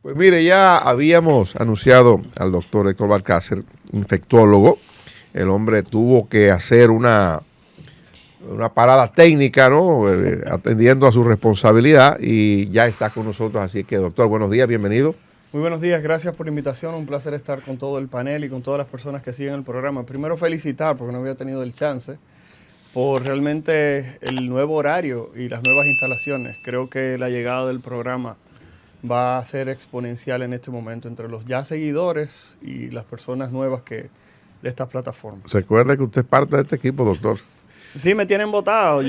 Pues mire, ya habíamos anunciado al doctor Héctor Balcácer, infectólogo. El hombre tuvo que hacer una parada técnica, ¿no? Atendiendo a su responsabilidad y ya está con nosotros. Así que, doctor, buenos días, bienvenido. Muy buenos días, gracias por la invitación. Un placer estar con todo el panel y con todas las personas que siguen el programa. Primero felicitar, porque no había tenido el chance, por realmente el nuevo horario y las nuevas instalaciones. Creo que la llegada del programa va a ser exponencial en este momento entre los ya seguidores y las personas nuevas de estas plataformas. Recuerde que usted es parte de este equipo, doctor. Sí, me tienen votado.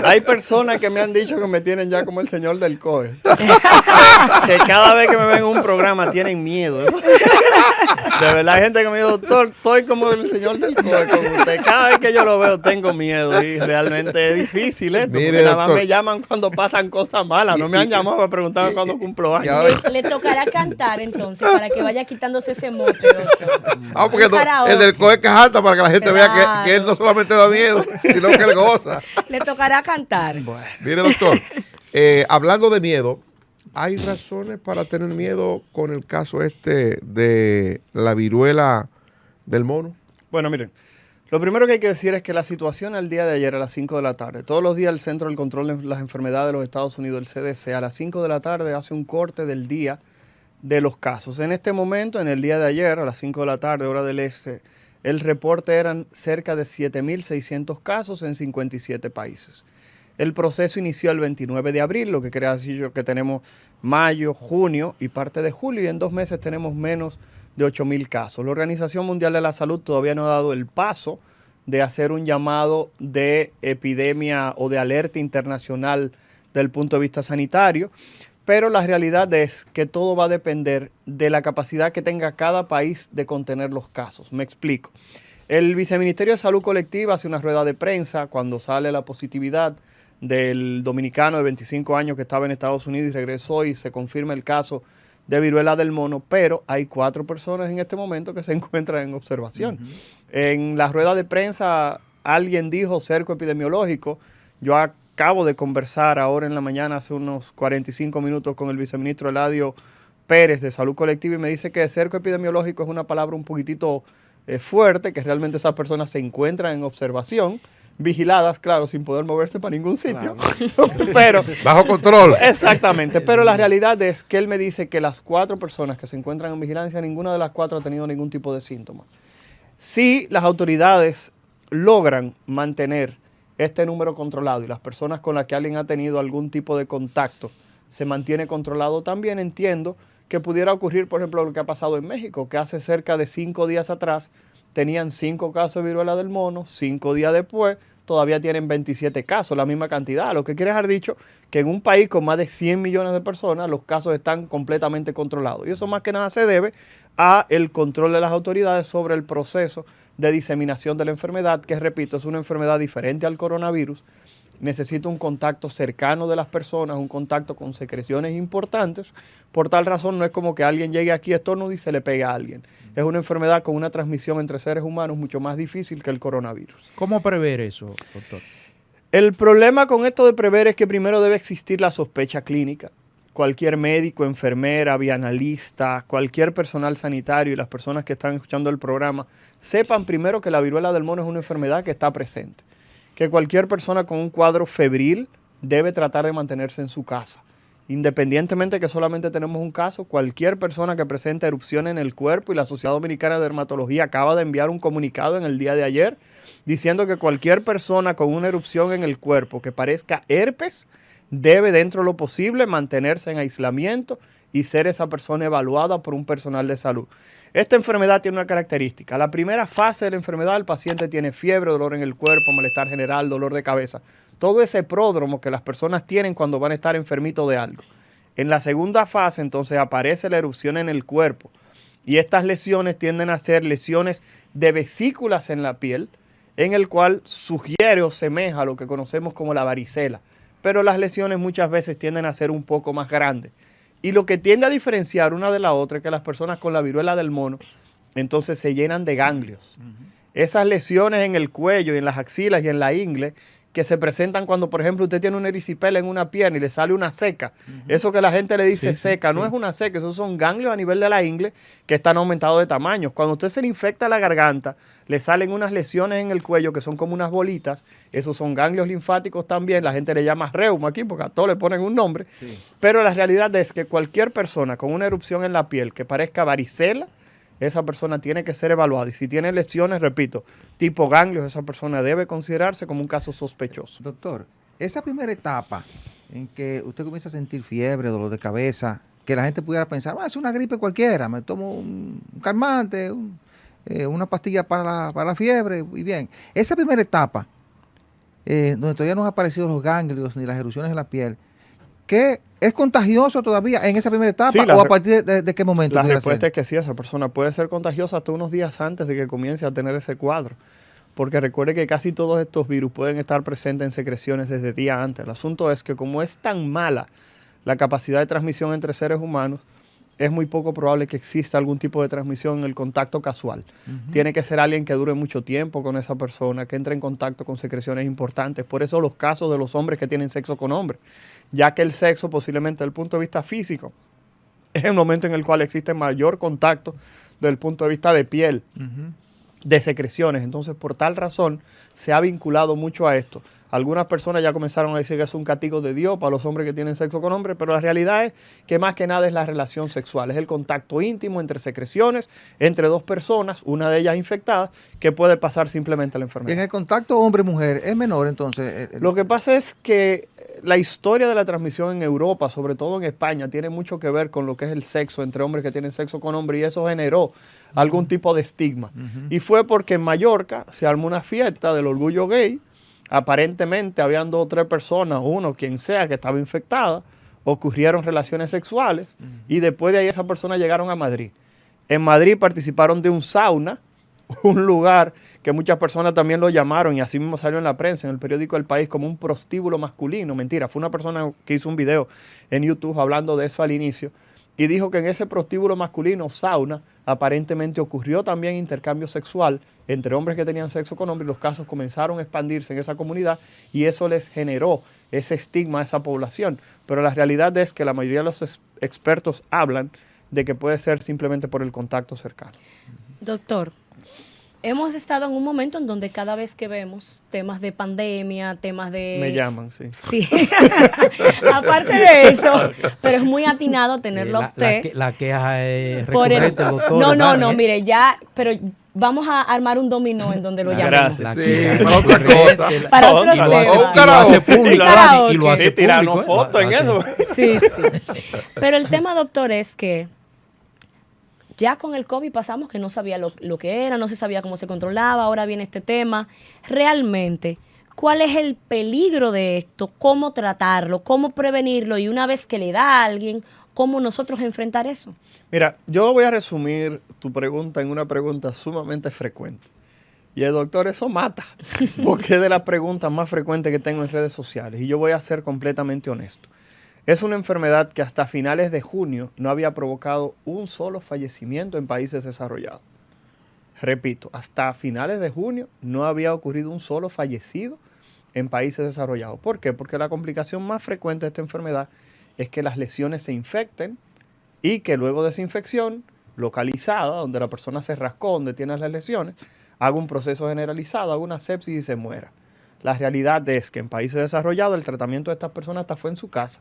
Hay personas que me han dicho que me tienen ya como el señor del COE. Que cada vez que me ven en un programa tienen miedo. De verdad, hay gente que me dice, doctor, estoy como el señor del COE con usted. Cada vez que yo lo veo tengo miedo y realmente es difícil esto. Mire, porque nada más doctor, me llaman cuando pasan cosas malas. No me han llamado para preguntarme cuándo cumplo años. Le tocará cantar entonces para que vaya quitándose ese mote, doctor. Porque el del COE canta para que la gente vea que él no solamente da miedo, sino que él goza. Le tocará cantar. Bueno. Mire, doctor, hablando de miedo, ¿hay razones para tener miedo con el caso de la viruela del mono? Bueno, miren, lo primero que hay que decir es que la situación al día de ayer a las 5 de la tarde, todos los días el Centro del Control de las Enfermedades de los Estados Unidos, el CDC, a las 5 de la tarde hace un corte del día de los casos. En este momento, en el día de ayer, a las 5 de la tarde, hora del este, el reporte eran cerca de 7.600 casos en 57 países. El proceso inició el 29 de abril, lo que quiere decir que tenemos mayo, junio y parte de julio, y en 2 meses tenemos menos de 8.000 casos. La Organización Mundial de la Salud todavía no ha dado el paso de hacer un llamado de epidemia o de alerta internacional del punto de vista sanitario, pero la realidad es que todo va a depender de la capacidad que tenga cada país de contener los casos. Me explico. El Viceministerio de Salud Colectiva hace una rueda de prensa cuando sale la positividad del dominicano de 25 años que estaba en Estados Unidos y regresó y se confirma el caso de viruela del mono, pero hay 4 personas en este momento que se encuentran en observación. En la rueda de prensa alguien dijo cerco epidemiológico. Yo acabo de conversar ahora en la mañana, hace unos 45 minutos, con el viceministro Eladio Pérez de Salud Colectiva y me dice que cerco epidemiológico es una palabra un poquitito fuerte, que realmente esas personas se encuentran en observación, vigiladas, claro, sin poder moverse para ningún sitio, claro. Pero bajo control. Exactamente, pero la realidad es que él me dice que las 4 personas que se encuentran en vigilancia, ninguna de las 4 ha tenido ningún tipo de síntoma. Si las autoridades logran mantener este número controlado y las personas con las que alguien ha tenido algún tipo de contacto se mantiene controlado también, entiendo que pudiera ocurrir, por ejemplo, lo que ha pasado en México, que hace cerca de 5 días atrás tenían 5 casos de viruela del mono, 5 días después todavía tienen 27 casos, la misma cantidad. Lo que quiere dejar dicho que en un país con más de 100 millones de personas los casos están completamente controlados. Y eso más que nada se debe a el control de las autoridades sobre el proceso de diseminación de la enfermedad, que repito, es una enfermedad diferente al coronavirus. Necesita un contacto cercano de las personas, un contacto con secreciones importantes. Por tal razón no es como que alguien llegue aquí, estornude y se le pegue a alguien. Es una enfermedad con una transmisión entre seres humanos mucho más difícil que el coronavirus. ¿Cómo prever eso, doctor? El problema con esto de prever es que primero debe existir la sospecha clínica. Cualquier médico, enfermera, bianalista, cualquier personal sanitario y las personas que están escuchando el programa sepan primero que la viruela del mono es una enfermedad que está presente. Que cualquier persona con un cuadro febril debe tratar de mantenerse en su casa. Independientemente que solamente tenemos un caso, cualquier persona que presente erupción en el cuerpo, y la Sociedad Dominicana de Dermatología acaba de enviar un comunicado en el día de ayer diciendo que cualquier persona con una erupción en el cuerpo que parezca herpes debe, dentro de lo posible, mantenerse en aislamiento y ser esa persona evaluada por un personal de salud. Esta enfermedad tiene una característica. La primera fase de la enfermedad, el paciente tiene fiebre, dolor en el cuerpo, malestar general, dolor de cabeza. Todo ese pródromo que las personas tienen cuando van a estar enfermitos de algo. En la segunda fase, entonces, aparece la erupción en el cuerpo. Y estas lesiones tienden a ser lesiones de vesículas en la piel, en el cual sugiere o semeja a lo que conocemos como la varicela. Pero las lesiones muchas veces tienden a ser un poco más grandes. Y lo que tiende a diferenciar una de la otra es que las personas con la viruela del mono entonces se llenan de ganglios. Esas lesiones en el cuello y en las axilas y en la ingle que se presentan cuando, por ejemplo, usted tiene una erisipela en una pierna y le sale una seca. Eso que la gente le dice seca, no es una seca, esos son ganglios a nivel de la ingle que están aumentados de tamaño. Cuando usted se le infecta la garganta, le salen unas lesiones en el cuello que son como unas bolitas, esos son ganglios linfáticos también, la gente le llama reuma aquí porque a todos le ponen un nombre, pero la realidad es que cualquier persona con una erupción en la piel que parezca varicela, esa persona tiene que ser evaluada. Y si tiene lesiones, repito, tipo ganglios, esa persona debe considerarse como un caso sospechoso. Doctor, esa primera etapa en que usted comienza a sentir fiebre, dolor de cabeza, que la gente pudiera pensar, es una gripe cualquiera, me tomo un calmante, una pastilla para la fiebre, y bien. Esa primera etapa, donde todavía no han aparecido los ganglios ni las erupciones en la piel, ¿qué es contagioso todavía en esa primera etapa o a partir de qué momento? La respuesta es que sí, esa persona puede ser contagiosa hasta unos días antes de que comience a tener ese cuadro. Porque recuerde que casi todos estos virus pueden estar presentes en secreciones desde día antes. El asunto es que como es tan mala la capacidad de transmisión entre seres humanos, es muy poco probable que exista algún tipo de transmisión en el contacto casual. Tiene que ser alguien que dure mucho tiempo con esa persona, que entre en contacto con secreciones importantes. Por eso los casos de los hombres que tienen sexo con hombres, ya que el sexo posiblemente desde el punto de vista físico es el momento en el cual existe mayor contacto desde el punto de vista de piel, de secreciones. Entonces, por tal razón, se ha vinculado mucho a esto. Algunas personas ya comenzaron a decir que es un castigo de Dios para los hombres que tienen sexo con hombres, pero la realidad es que más que nada es la relación sexual, es el contacto íntimo entre secreciones, entre dos personas, una de ellas infectada, que puede pasar simplemente a la enfermedad. Y en el contacto hombre-mujer es menor, entonces. Lo que pasa es que la historia de la transmisión en Europa, sobre todo en España, tiene mucho que ver con lo que es el sexo entre hombres que tienen sexo con hombres, y eso generó algún tipo de estigma. Y fue porque en Mallorca se armó una fiesta del orgullo gay. Aparentemente habían 2 o 3 personas, uno, quien sea, que estaba infectada, ocurrieron relaciones sexuales y después de ahí esas personas llegaron a Madrid. En Madrid participaron de un sauna, un lugar que muchas personas también lo llamaron y así mismo salió en la prensa, en el periódico El País, como un prostíbulo masculino. Mentira, fue una persona que hizo un video en YouTube hablando de eso al inicio y dijo que en ese prostíbulo masculino, sauna, aparentemente ocurrió también intercambio sexual entre hombres que tenían sexo con hombres y los casos comenzaron a expandirse en esa comunidad y eso les generó ese estigma a esa población. Pero la realidad es que la mayoría de los expertos hablan de que puede ser simplemente por el contacto cercano. Doctor, hemos estado en un momento en donde cada vez que vemos temas de pandemia, temas de... Me llaman, sí. Sí. Aparte de eso, pero es muy atinado tenerlo a usted. La queja es por el- recurrente, doctor. No, mire, ya, pero vamos a armar un dominó en donde lo llamemos. La Sí, queja es para otra recurrente, cosa. Para otros Y lo temas. hace- y lo hace público. Karaoke. Y lo hace Sí, tirarnos público, fotos en eso. Sí, sí. Pero el tema, doctor, es que ya con el COVID pasamos que no sabía lo que era, no se sabía cómo se controlaba, ahora viene este tema. Realmente, ¿cuál es el peligro de esto? ¿Cómo tratarlo? ¿Cómo prevenirlo? Y una vez que le da a alguien, ¿cómo nosotros enfrentar eso? Mira, yo voy a resumir tu pregunta en una pregunta sumamente frecuente. Y el doctor, eso mata, porque es de las preguntas más frecuentes que tengo en redes sociales. Y yo voy a ser completamente honesto. Es una enfermedad que hasta finales de junio no había provocado un solo fallecimiento en países desarrollados. Repito, hasta finales de junio no había ocurrido un solo fallecido en países desarrollados. ¿Por qué? Porque la complicación más frecuente de esta enfermedad es que las lesiones se infecten y que luego de esa infección localizada, donde la persona se rascó, donde tiene las lesiones, haga un proceso generalizado, haga una sepsis y se muera. La realidad es que en países desarrollados el tratamiento de estas personas hasta fue en su casa.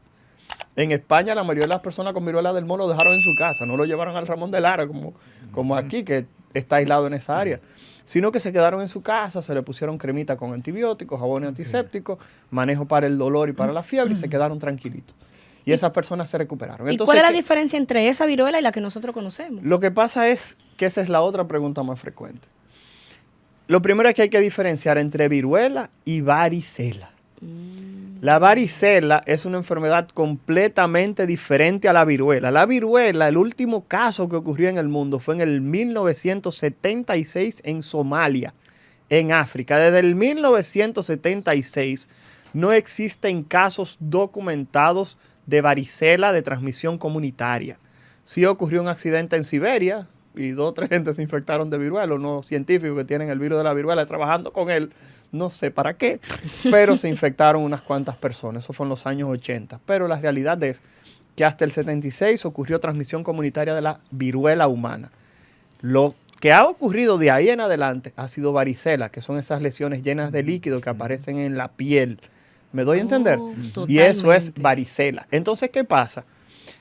En España la mayoría de las personas con viruela del mono lo dejaron en su casa, no lo llevaron al Ramón de Lara como aquí, que está aislado en esa área, sino que se quedaron en su casa, se le pusieron cremita con antibióticos, jabones antisépticos, manejo para el dolor y para la fiebre y se quedaron tranquilitos. Y esas personas se recuperaron. ¿Y Entonces, cuál es la diferencia entre esa viruela y la que nosotros conocemos? lo que pasa es que esa es la otra pregunta más frecuente. Lo primero es que hay que diferenciar entre viruela y varicela. La varicela es una enfermedad completamente diferente a la viruela. La viruela, el último caso que ocurrió en el mundo fue en el 1976 en Somalia, en África. Desde el 1976 no existen casos documentados de varicela de transmisión comunitaria. Sí ocurrió un accidente en Siberia y 2 o 3 gente se infectaron de viruela, unos científicos que tienen el virus de la viruela trabajando con él no sé para qué, pero se infectaron unas cuantas personas, eso fue en los años 80. Pero la realidad es que hasta el 76 ocurrió transmisión comunitaria de la viruela humana. Lo que ha ocurrido de ahí en adelante ha sido varicela, que son esas lesiones llenas de líquido que aparecen en la piel. ¿Me doy a entender? Y eso es varicela. Entonces, ¿qué pasa?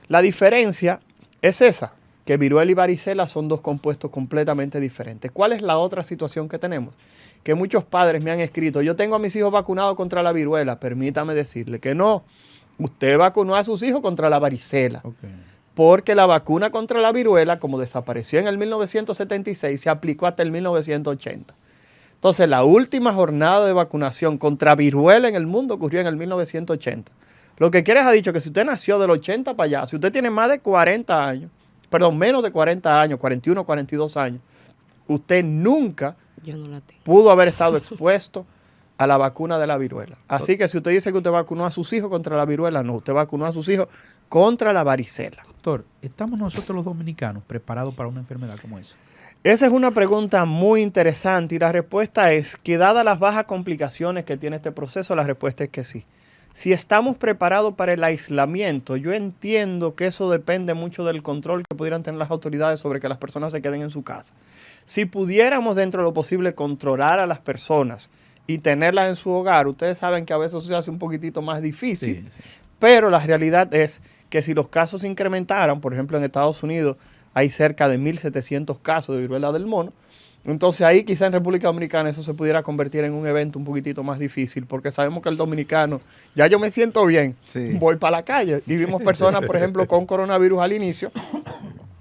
La diferencia es esa, que viruela y varicela son dos compuestos completamente diferentes. ¿Cuál es la otra situación que tenemos? Que muchos padres me han escrito, yo tengo a mis hijos vacunados contra la viruela, permítame decirle que no. Usted vacunó a sus hijos contra la varicela. Okay. Porque la vacuna contra la viruela, como desapareció en el 1976, se aplicó hasta el 1980. Entonces, la última jornada de vacunación contra viruela en el mundo ocurrió en el 1980. Lo que quiere ha dicho que si usted nació del 80 para allá, si usted tiene más de 40 años, perdón, menos de 40 años, 41, 42 años, usted nunca pudo haber estado expuesto a la vacuna de la viruela. Así que si usted dice que usted vacunó a sus hijos contra la viruela, no, usted vacunó a sus hijos contra la varicela. Doctor, ¿estamos nosotros los dominicanos preparados para una enfermedad como esa? Esa es una pregunta muy interesante y la respuesta es que dadas las bajas complicaciones que tiene este proceso, la respuesta es que sí. Si estamos preparados para el aislamiento, yo entiendo que eso depende mucho del control que pudieran tener las autoridades sobre que las personas se queden en su casa. Si pudiéramos dentro de lo posible controlar a las personas y tenerlas en su hogar, ustedes saben que a veces eso se hace un poquitito más difícil, sí. Pero la realidad es que si los casos se incrementaran, por ejemplo en Estados Unidos hay cerca de 1.700 casos de viruela del mono, entonces ahí quizá en República Dominicana eso se pudiera convertir en un evento un poquitito más difícil, porque sabemos que el dominicano, ya yo me siento bien, sí. Voy para la calle. Y vimos personas, por ejemplo, con coronavirus al inicio,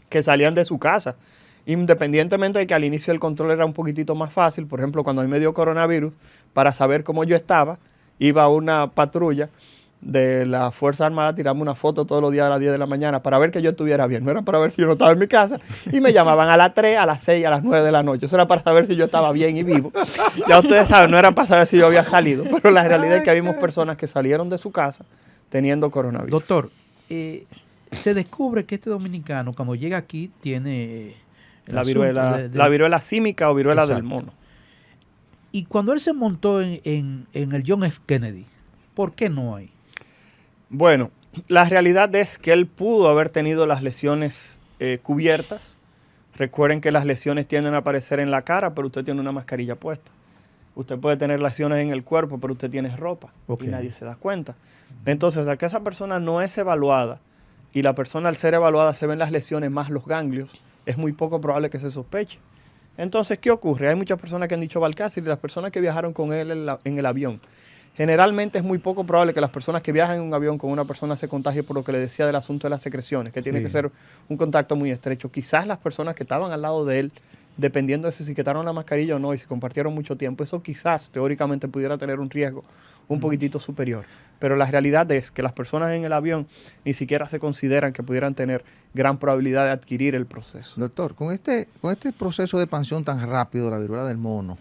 que salían de su casa, independientemente de que al inicio el control era un poquitito más fácil. Por ejemplo, cuando a mí me dio coronavirus, para saber cómo yo estaba, iba a una patrulla de la Fuerza Armada, tirarme una foto todos los días a las 10 de la mañana para ver que yo estuviera bien. No era para ver si yo no estaba en mi casa. Y me llamaban a las 3, a las 6, a las 9 de la noche. Eso era para saber si yo estaba bien y vivo. Ya ustedes saben, no era para saber si yo había salido. Pero la realidad es que vimos personas que salieron de su casa teniendo coronavirus. Doctor, se descubre que este dominicano cuando llega aquí tiene la viruela símica o viruela del mono. Y cuando él se montó en el John F. Kennedy, ¿por qué no hay? Bueno, la realidad es que él pudo haber tenido las lesiones cubiertas. Recuerden que las lesiones tienden a aparecer en la cara, pero usted tiene una mascarilla puesta. Usted puede tener lesiones en el cuerpo, pero usted tiene ropa y nadie se da cuenta. Entonces, al que esa persona no es evaluada y la persona al ser evaluada se ven las lesiones más los ganglios, es muy poco probable que se sospeche. Entonces, ¿qué ocurre? Hay muchas personas que han dicho Balcácer y las personas que viajaron con él en el avión. Generalmente es muy poco probable que las personas que viajan en un avión con una persona se contagie por lo que le decía del asunto de las secreciones, que tiene que ser un contacto muy estrecho. Quizás las personas que estaban al lado de él, dependiendo de si se quitaron la mascarilla o no y si compartieron mucho tiempo, eso quizás teóricamente pudiera tener un riesgo un poquitito superior. Pero la realidad es que las personas en el avión ni siquiera se consideran que pudieran tener gran probabilidad de adquirir el proceso. Doctor, con este proceso de expansión tan rápido de la viruela del mono,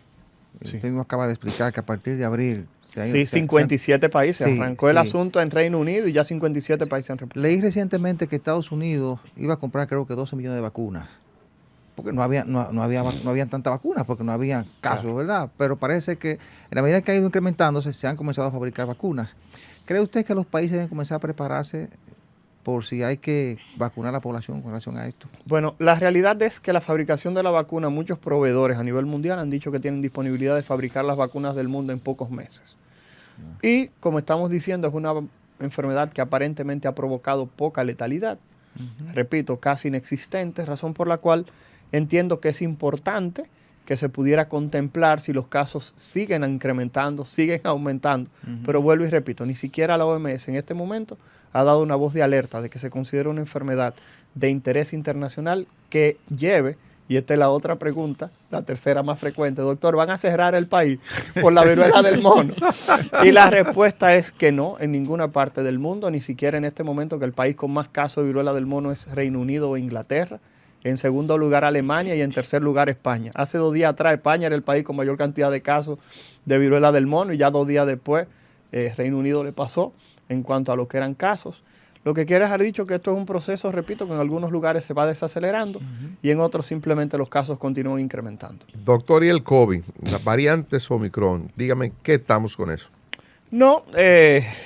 usted mismo acaba de explicar que a partir de abril... Sí, 57 países. Arrancó el asunto en Reino Unido y ya 57 países han repetido. Leí recientemente que Estados Unidos iba a comprar creo que 12 millones de vacunas. Porque no habían tantas vacunas, porque no había casos, claro. ¿Verdad? Pero parece que en la medida que ha ido incrementándose, se han comenzado a fabricar vacunas. ¿Cree usted que los países deben comenzar a prepararse por si hay que vacunar a la población con relación a esto? Bueno, la realidad es que la fabricación de la vacuna, muchos proveedores a nivel mundial han dicho que tienen disponibilidad de fabricar las vacunas del mundo en pocos meses. Y como estamos diciendo, es una enfermedad que aparentemente ha provocado poca letalidad. Repito, casi inexistente, razón por la cual entiendo que es importante que se pudiera contemplar si los casos siguen incrementando, siguen aumentando. Pero vuelvo y repito, ni siquiera la OMS en este momento ha dado una voz de alerta de que se considera una enfermedad de interés internacional que lleve, y esta es la otra pregunta, la tercera más frecuente, doctor, ¿van a cerrar el país por la viruela del mono? Y la respuesta es que no, en ninguna parte del mundo, ni siquiera en este momento, que el país con más casos de viruela del mono es Reino Unido o Inglaterra. En segundo lugar Alemania y en tercer lugar España. Hace 2 días atrás España era el país con mayor cantidad de casos de viruela del mono y ya 2 días después Reino Unido le pasó en cuanto a lo que eran casos. Lo que quiere dejar dicho que esto es un proceso, repito, que en algunos lugares se va desacelerando y en otros simplemente los casos continúan incrementando. Doctor, y el COVID, las variantes Omicron, dígame, ¿qué estamos con eso? No,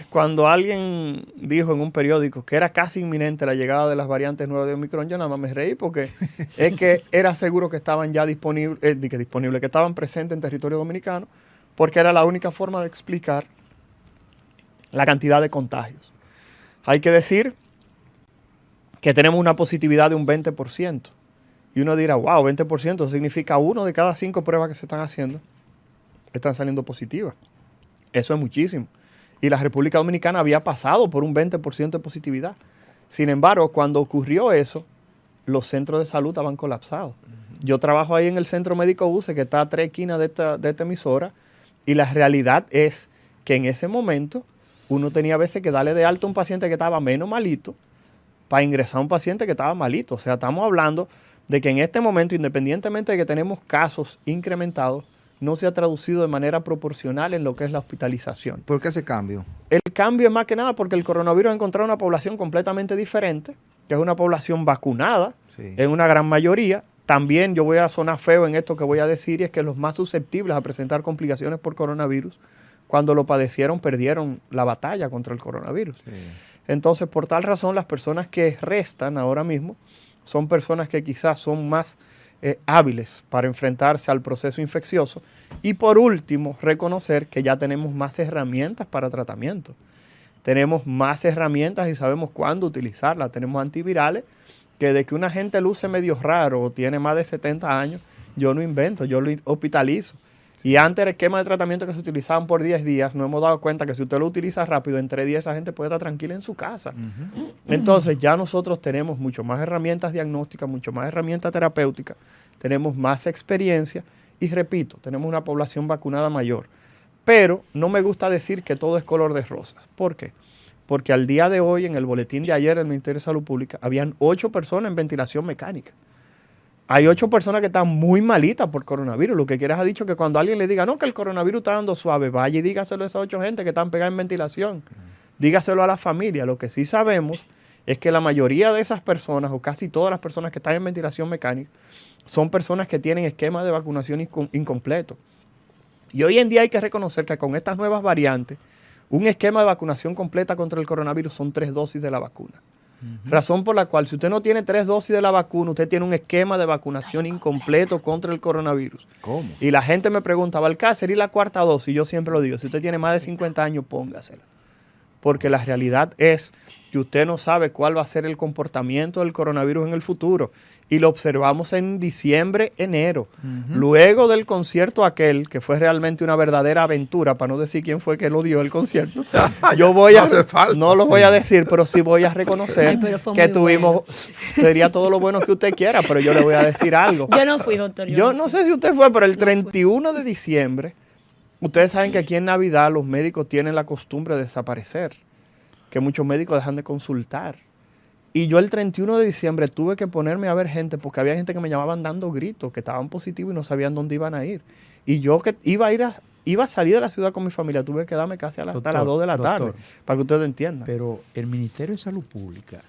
cuando alguien dijo en un periódico que era casi inminente la llegada de las variantes nuevas de Omicron, yo nada más me reí porque es que era seguro que estaban ya disponibles, que estaban presentes en territorio dominicano, porque era la única forma de explicar la cantidad de contagios. Hay que decir que tenemos una positividad de un 20%. Y uno dirá, wow, 20% significa 1 de cada 5 pruebas que se están haciendo están saliendo positivas. Eso es muchísimo. Y la República Dominicana había pasado por un 20% de positividad. Sin embargo, cuando ocurrió eso, los centros de salud estaban colapsados. Yo trabajo ahí en el Centro Médico UCE, que está a 3 esquinas de esta emisora, y la realidad es que en ese momento uno tenía a veces que darle de alta a un paciente que estaba menos malito para ingresar a un paciente que estaba malito. O sea, estamos hablando de que en este momento, independientemente de que tenemos casos incrementados, no se ha traducido de manera proporcional en lo que es la hospitalización. ¿Por qué ese cambio? El cambio es más que nada porque el coronavirus ha encontrado una población completamente diferente, que es una población vacunada, Sí. en una gran mayoría. También yo voy a sonar feo en esto que voy a decir, y es que los más susceptibles a presentar complicaciones por coronavirus, cuando lo padecieron, perdieron la batalla contra el coronavirus. Sí. Entonces, por tal razón, las personas que restan ahora mismo son personas que quizás son más hábiles para enfrentarse al proceso infeccioso. Y por último, reconocer que ya tenemos más herramientas para tratamiento. Tenemos más herramientas y sabemos cuándo utilizarlas. Tenemos antivirales que de que una gente luce medio raro o tiene más de 70 años, yo no invento, yo lo hospitalizo. Y antes el esquema de tratamiento que se utilizaban por 10 días, nos hemos dado cuenta que si usted lo utiliza rápido, entre 10 esa gente puede estar tranquila en su casa. Entonces ya nosotros tenemos mucho más herramientas diagnósticas, mucho más herramientas terapéuticas, tenemos más experiencia y repito, tenemos una población vacunada mayor. Pero no me gusta decir que todo es color de rosas. ¿Por qué? Porque al día de hoy, en el boletín de ayer del Ministerio de Salud Pública, habían 8 personas en ventilación mecánica. Hay 8 personas que están muy malitas por coronavirus. Lo que quieres ha dicho que cuando alguien le diga, no, que el coronavirus está dando suave, vaya y dígaselo a esas 8 gente que están pegadas en ventilación. Dígaselo a la familia. Lo que sí sabemos es que la mayoría de esas personas, o casi todas las personas que están en ventilación mecánica, son personas que tienen esquemas de vacunación incompleto. Y hoy en día hay que reconocer que con estas nuevas variantes, un esquema de vacunación completa contra el coronavirus son 3 dosis de la vacuna. Razón por la cual, si usted no tiene 3 dosis de la vacuna, usted tiene un esquema de vacunación incompleto contra el coronavirus. ¿Cómo? Y la gente me pregunta, Balcácer, ¿y la 4ª dosis? Yo siempre lo digo, si usted tiene más de 50 años, póngasela. Porque la realidad es que usted no sabe cuál va a ser el comportamiento del coronavirus en el futuro. Y lo observamos en diciembre, enero. Luego del concierto aquel, que fue realmente una verdadera aventura, para no decir quién fue que lo dio el concierto, yo voy a, no lo voy a decir, pero sí voy a reconocer que tuvimos, sería todo lo bueno que usted quiera, pero yo le voy a decir algo. Yo no fui, doctor. Yo no sé si usted fue, pero el 31 de diciembre, ustedes saben que aquí en Navidad los médicos tienen la costumbre de desaparecer, que muchos médicos dejan de consultar. Y yo el 31 de diciembre tuve que ponerme a ver gente, porque había gente que me llamaban dando gritos, que estaban positivos y no sabían dónde iban a ir. Y yo que iba a salir de la ciudad con mi familia, tuve que quedarme casi hasta las 2 de la tarde, para que ustedes entiendan. Pero el Ministerio de Salud Pública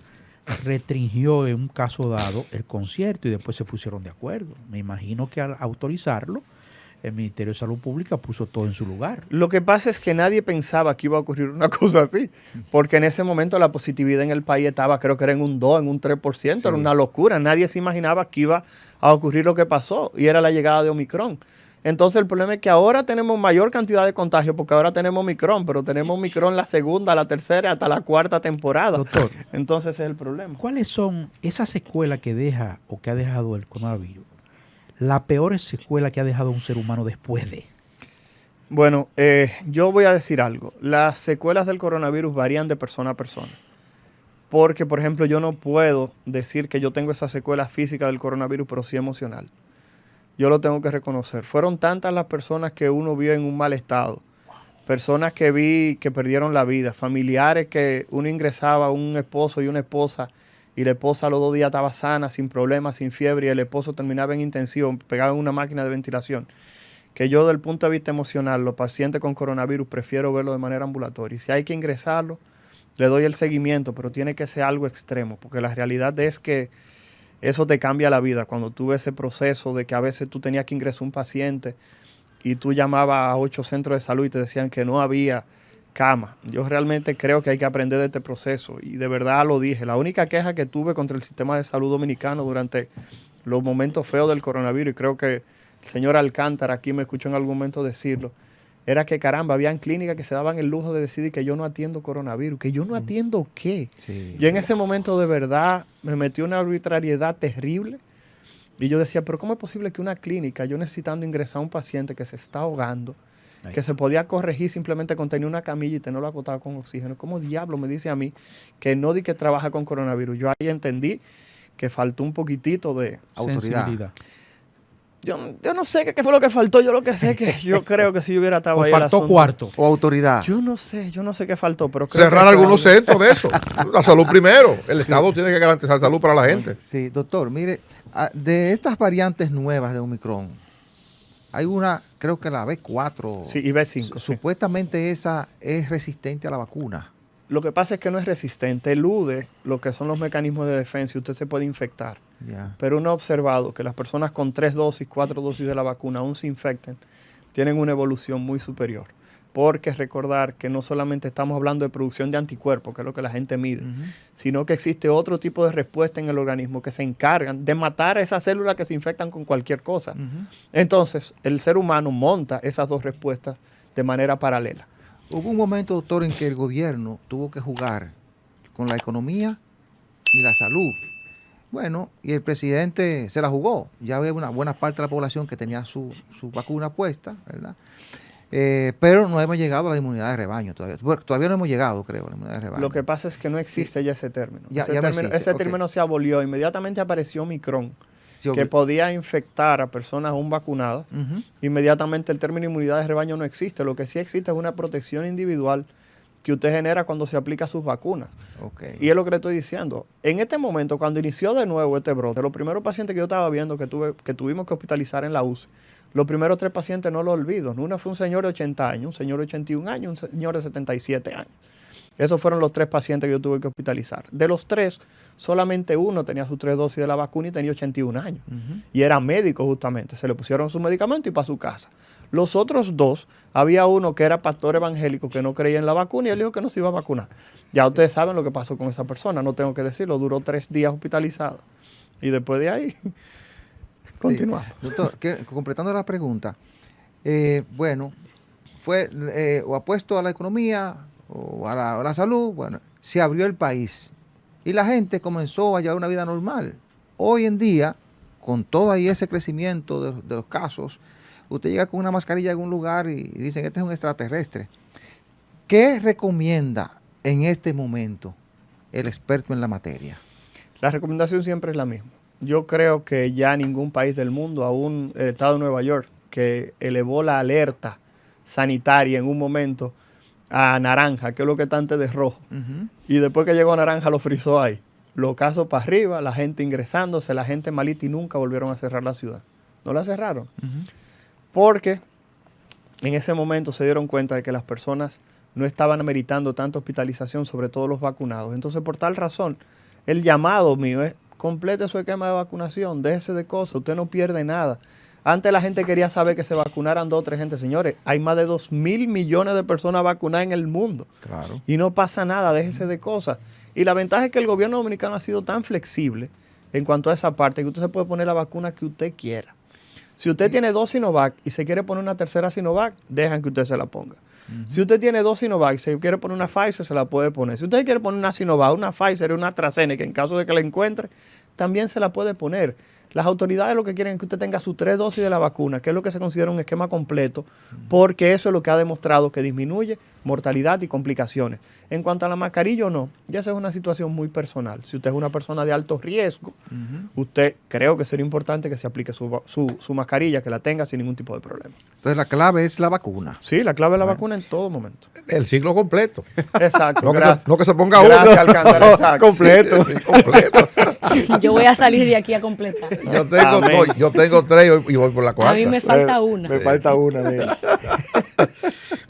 restringió en un caso dado el concierto y después se pusieron de acuerdo. Me imagino que al autorizarlo, el Ministerio de Salud Pública puso todo en su lugar. Lo que pasa es que nadie pensaba que iba a ocurrir una cosa así, porque en ese momento la positividad en el país estaba, creo que era en un 2, en un 3%, sí. Era una locura. Nadie se imaginaba que iba a ocurrir lo que pasó, y era la llegada de Omicron. Entonces el problema es que ahora tenemos mayor cantidad de contagios, porque ahora tenemos Omicron, pero tenemos Omicron la 2ª, la 3ª, hasta la 4ª temporada. Doctor, entonces ese es el problema. ¿Cuáles son esas secuelas que deja o que ha dejado el coronavirus? La peor secuela que ha dejado un ser humano después de. Bueno, yo voy a decir algo. Las secuelas del coronavirus varían de persona a persona. Porque, por ejemplo, yo no puedo decir que yo tengo esa secuela física del coronavirus, pero sí emocional. Yo lo tengo que reconocer. Fueron tantas las personas que uno vio en un mal estado. Personas que vi que perdieron la vida. Familiares que uno ingresaba, un esposo y una esposa, y la esposa a los 2 días estaba sana, sin problemas, sin fiebre, y el esposo terminaba en intensivo, pegado en una máquina de ventilación. Que yo, desde el punto de vista emocional, los pacientes con coronavirus prefiero verlo de manera ambulatoria. Y si hay que ingresarlo, le doy el seguimiento, pero tiene que ser algo extremo, porque la realidad es que eso te cambia la vida. Cuando tuve ese proceso de que a veces tú tenías que ingresar un paciente y tú llamabas a 8 centros de salud y te decían que no había cama. Yo realmente creo que hay que aprender de este proceso y de verdad lo dije. La única queja que tuve contra el sistema de salud dominicano durante los momentos feos del coronavirus, y creo que el señor Alcántara aquí me escuchó en algún momento decirlo, era que caramba, habían clínicas que se daban el lujo de decidir que yo no atiendo coronavirus, que yo no atiendo qué. Sí. Yo en ese momento de verdad me metí una arbitrariedad terrible y yo decía, pero ¿cómo es posible que una clínica, yo necesitando ingresar a un paciente que se está ahogando, que se podía corregir simplemente con tener una camilla y tenerlo acotado con oxígeno? ¿Cómo diablo me dice a mí que no di que trabaja con coronavirus? Yo ahí entendí que faltó un poquitito de Autoridad. Sensibilidad. Yo no sé qué fue lo que faltó, yo lo que sé que yo creo que si yo hubiera estado O ahí el faltó asunto- cuarto. O autoridad. Yo no sé qué faltó, pero creo Cerrar que algunos centros de eso. La salud primero. El Estado tiene que garantizar salud para la gente. Sí, doctor, mire, de estas variantes nuevas de Omicron, hay una, creo que la B4. Sí, y B5. sí. Supuestamente esa es resistente a la vacuna. Lo que pasa es que no es resistente, elude lo que son los mecanismos de defensa y usted se puede infectar. Ya. Pero uno ha observado que las personas con 3 dosis, 4 dosis de la vacuna, aún se infecten, tienen una evolución muy superior. Porque recordar que no solamente estamos hablando de producción de anticuerpos, que es lo que la gente mide, sino que existe otro tipo de respuesta en el organismo que se encargan de matar a esas células que se infectan con cualquier cosa. Entonces, el ser humano monta esas dos respuestas de manera paralela. Hubo un momento, doctor, en que el gobierno tuvo que jugar con la economía y la salud. Bueno, y el presidente se la jugó. Ya había una buena parte de la población que tenía su vacuna puesta, ¿verdad? Pero no hemos llegado a la inmunidad de rebaño todavía. Bueno, todavía no hemos llegado, creo, a la inmunidad de rebaño. Lo que pasa es que no existe ya ese término. Ya ese no término, existe, ese ok. término se abolió. Inmediatamente apareció Omicron, Sí, que obvio. podía infectar a personas aún vacunadas. Ujú. Inmediatamente el término inmunidad de rebaño no existe. Lo que sí existe es una protección individual que usted genera cuando se aplica sus vacunas. Ok. Y es lo que le estoy diciendo. En este momento, cuando inició de nuevo este brote, los primeros pacientes que yo estaba viendo que tuvimos que hospitalizar en la UCI, los primeros 3 pacientes no los olvido. Uno fue un señor de 80 años, un señor de 81 años, un señor de 77 años. Esos fueron los 3 pacientes que yo tuve que hospitalizar. De los 3, solamente uno tenía sus 3 dosis de la vacuna y tenía 81 años. Y era médico justamente. Se le pusieron su medicamento y para su casa. Los otros 2, había uno que era pastor evangélico que no creía en la vacuna y él dijo que no se iba a vacunar. Ya ustedes saben lo que pasó con esa persona, no tengo que decirlo. Duró 3 días hospitalizado. Y después de ahí, continuamos. Sí. Doctor, completando la pregunta, bueno, fue o apuesto a la economía o a la salud, bueno, se abrió el país y la gente comenzó a llevar una vida normal. Hoy en día, con todo ahí ese crecimiento de los casos, usted llega con una mascarilla a algún lugar y dicen, este es un extraterrestre. ¿Qué recomienda en este momento el experto en la materia? La recomendación siempre es la misma. Yo creo que ya ningún país del mundo, aún el estado de Nueva York, que elevó la alerta sanitaria en un momento a naranja, que es lo que está antes de rojo, y después que llegó a naranja lo frizó ahí. Los casos para arriba, la gente ingresándose, la gente malita y nunca volvieron a cerrar la ciudad. No la cerraron. Porque en ese momento se dieron cuenta de que las personas no estaban ameritando tanta hospitalización, sobre todo los vacunados. Entonces, por tal razón, el llamado mío es, complete su esquema de vacunación, déjese de cosas, usted no pierde nada. Antes la gente quería saber que se vacunaran 2 o 3 gente. Señores, hay más de 2.000 millones de personas vacunadas en el mundo. Claro. Y no pasa nada, déjese de cosas. Y la ventaja es que el gobierno dominicano ha sido tan flexible en cuanto a esa parte que usted se puede poner la vacuna que usted quiera. Si usted tiene 2 Sinovac y se quiere poner una tercera Sinovac, dejan que usted se la ponga. Si usted tiene 2 Sinovac y se quiere poner una Pfizer, se la puede poner. Si usted quiere poner una Sinovac, una Pfizer y una AstraZeneca, en caso de que la encuentre, también se la puede poner. Las autoridades lo que quieren es que usted tenga sus 3 dosis de la vacuna, que es lo que se considera un esquema completo, porque eso es lo que ha demostrado que disminuye mortalidad y complicaciones. En cuanto a la mascarilla o no, ya esa es una situación muy personal. Si usted es una persona de alto riesgo, usted creo que sería importante que se aplique su mascarilla, que la tenga sin ningún tipo de problema. Entonces la clave es la vacuna. Sí, la clave es la vacuna en todo momento. El ciclo completo. Exacto. No, gracias. no que se ponga Gracias, uno. Alcántara, exacto. Completo. Sí, completo. Yo voy a salir de aquí a completar. Amén. Yo tengo 3 y voy por la 4ª. A mí me falta una. Me falta una. Mira.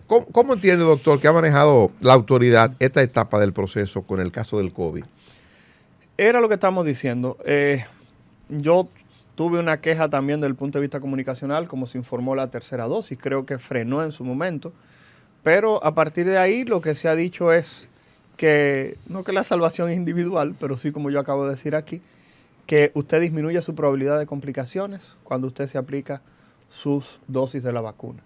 ¿Cómo entiende, doctor, que ha manejado la autoridad esta etapa del proceso con el caso del COVID? Era lo que estamos diciendo. Yo tuve una queja también desde el punto de vista comunicacional, como se informó la tercera dosis. Creo que frenó en su momento. Pero a partir de ahí lo que se ha dicho es que, no que la salvación es individual, pero sí, como yo acabo de decir aquí, que usted disminuye su probabilidad de complicaciones cuando usted se aplica sus dosis de la vacuna.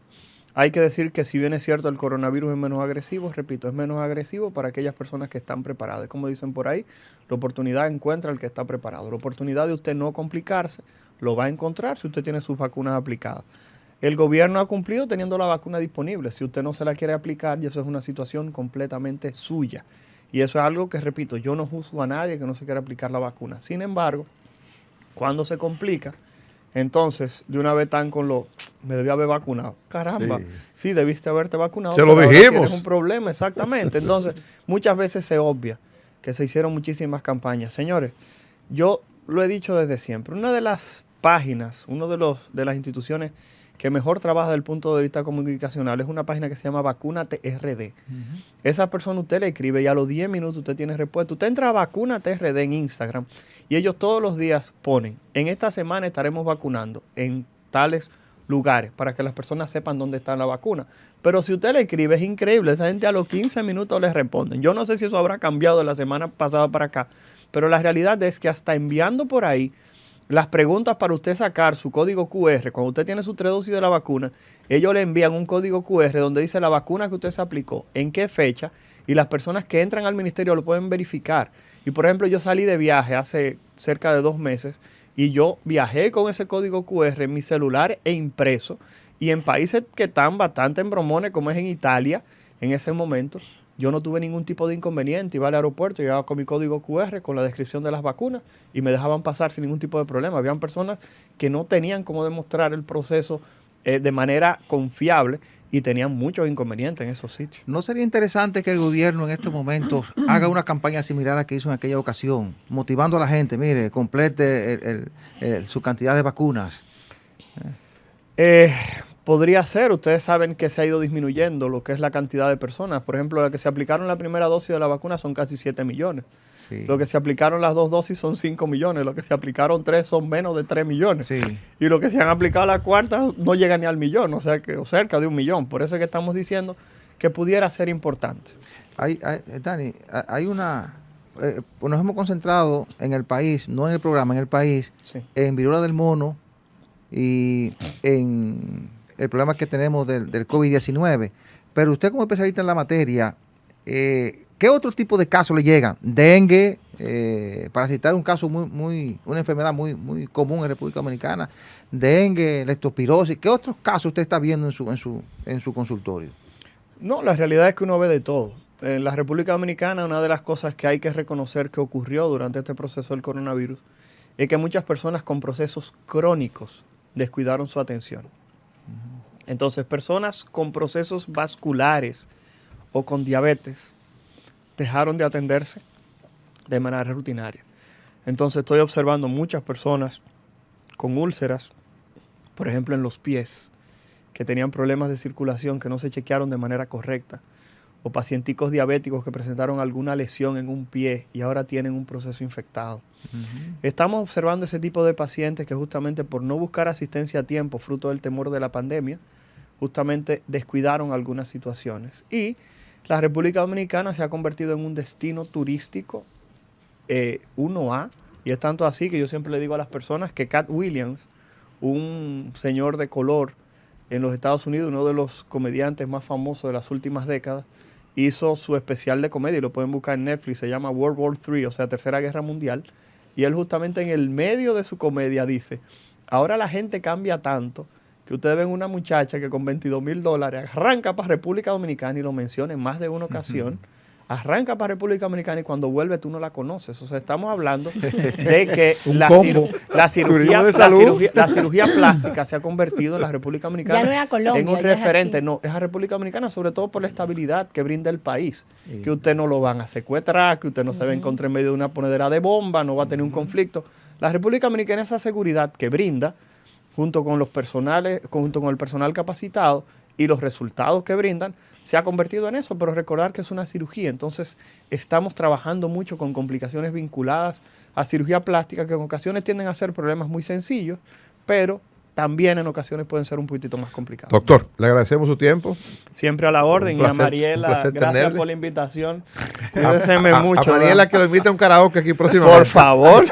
Hay que decir que si bien es cierto el coronavirus es menos agresivo, repito, es menos agresivo para aquellas personas que están preparadas. Como dicen por ahí, la oportunidad encuentra al que está preparado. La oportunidad de usted no complicarse lo va a encontrar si usted tiene sus vacunas aplicadas. El gobierno ha cumplido teniendo la vacuna disponible. Si usted no se la quiere aplicar, y eso es una situación completamente suya. Y eso es algo que, repito, yo no juzgo a nadie que no se quiera aplicar la vacuna. Sin embargo, cuando se complica, entonces, de una vez están con lo, me debía haber vacunado. Caramba, sí debiste haberte vacunado. Se lo dijimos. Es un problema, exactamente. Entonces, muchas veces se obvia que se hicieron muchísimas campañas. Señores, yo lo he dicho desde siempre. Una de las páginas, de las instituciones que mejor trabaja desde el punto de vista comunicacional es una página que se llama Vacúnate RD. Esa persona usted le escribe y a los 10 minutos usted tiene respuesta. Usted entra a Vacúnate RD en Instagram y ellos todos los días ponen, en esta semana estaremos vacunando en tales lugares para que las personas sepan dónde está la vacuna. Pero si usted le escribe, es increíble, esa gente a los 15 minutos les responden. Yo no sé si eso habrá cambiado de la semana pasada para acá, pero la realidad es que hasta enviando por ahí las preguntas para usted sacar su código QR, cuando usted tiene su 3 dosis de la vacuna, ellos le envían un código QR donde dice la vacuna que usted se aplicó, en qué fecha, y las personas que entran al ministerio lo pueden verificar. Y por ejemplo, yo salí de viaje hace cerca de 2 meses y yo viajé con ese código QR en mi celular e impreso, y en países que están bastante en bromones, como es en Italia, en ese momento, yo no tuve ningún tipo de inconveniente. Iba al aeropuerto, llegaba con mi código QR, con la descripción de las vacunas, y me dejaban pasar sin ningún tipo de problema. Habían personas que no tenían cómo demostrar el proceso de manera confiable y tenían muchos inconvenientes en esos sitios. ¿No sería interesante que el gobierno en estos momentos haga una campaña similar a la que hizo en aquella ocasión, motivando a la gente, mire, complete su cantidad de vacunas? Podría ser. Ustedes saben que se ha ido disminuyendo lo que es la cantidad de personas. Por ejemplo, las que se aplicaron la primera dosis de la vacuna son casi 7 millones. Sí. Lo que se aplicaron las 2 dosis son 5 millones. Lo que se aplicaron 3 son menos de 3 millones. Sí. Y lo que se han aplicado la cuarta no llega ni al millón, o cerca de 1 millón. Por eso es que estamos diciendo que pudiera ser importante. Dani, hay una... nos hemos concentrado en el país, no en el programa, en el país, sí, en viruela del mono y en el problema que tenemos del COVID-19. Pero usted como especialista en la materia, ¿qué otro tipo de casos le llegan? Dengue, para citar un caso una enfermedad muy común en República Dominicana, dengue, leptospirosis. ¿Qué otros casos usted está viendo en su consultorio? No, la realidad es que uno ve de todo. En la República Dominicana, una de las cosas que hay que reconocer que ocurrió durante este proceso del coronavirus es que muchas personas con procesos crónicos descuidaron su atención. Entonces, personas con procesos vasculares o con diabetes dejaron de atenderse de manera rutinaria. Entonces, estoy observando muchas personas con úlceras, por ejemplo, en los pies, que tenían problemas de circulación que no se chequearon de manera correcta, o pacienticos diabéticos que presentaron alguna lesión en un pie y ahora tienen un proceso infectado. Estamos observando ese tipo de pacientes que justamente por no buscar asistencia a tiempo, fruto del temor de la pandemia, justamente descuidaron algunas situaciones. Y la República Dominicana se ha convertido en un destino turístico 1A, y es tanto así que yo siempre le digo a las personas que Cat Williams, un señor de color en los Estados Unidos, uno de los comediantes más famosos de las últimas décadas, hizo su especial de comedia, y lo pueden buscar en Netflix, se llama World War III, o sea, Tercera Guerra Mundial, y él justamente en el medio de su comedia dice, ahora la gente cambia tanto que ustedes ven una muchacha que con $22,000 arranca para República Dominicana, y lo menciona en más de una ocasión, arranca para República Dominicana y cuando vuelve tú no la conoces. O sea, estamos hablando de que la cirugía plástica se ha convertido en la República Dominicana ya no es a Colombia, en un referente. No, es a República Dominicana, sobre todo por la estabilidad que brinda el país. Sí. Que usted no lo van a secuestrar, que usted no se va a encontrar en medio de una ponedera de bomba, no va a tener un conflicto. La República Dominicana, esa seguridad que brinda, junto con el personal capacitado, y los resultados que brindan se ha convertido en eso, pero recordar que es una cirugía, entonces estamos trabajando mucho con complicaciones vinculadas a cirugía plástica que en ocasiones tienden a ser problemas muy sencillos, pero también en ocasiones pueden ser un poquitito más complicados. Doctor, le agradecemos su tiempo. Siempre a la orden. Un placer, y a Mariela, un placer gracias tenerle. por la invitación. Cuídense mucho. A Mariela que lo invite a un karaoke aquí próximamente. Por favor.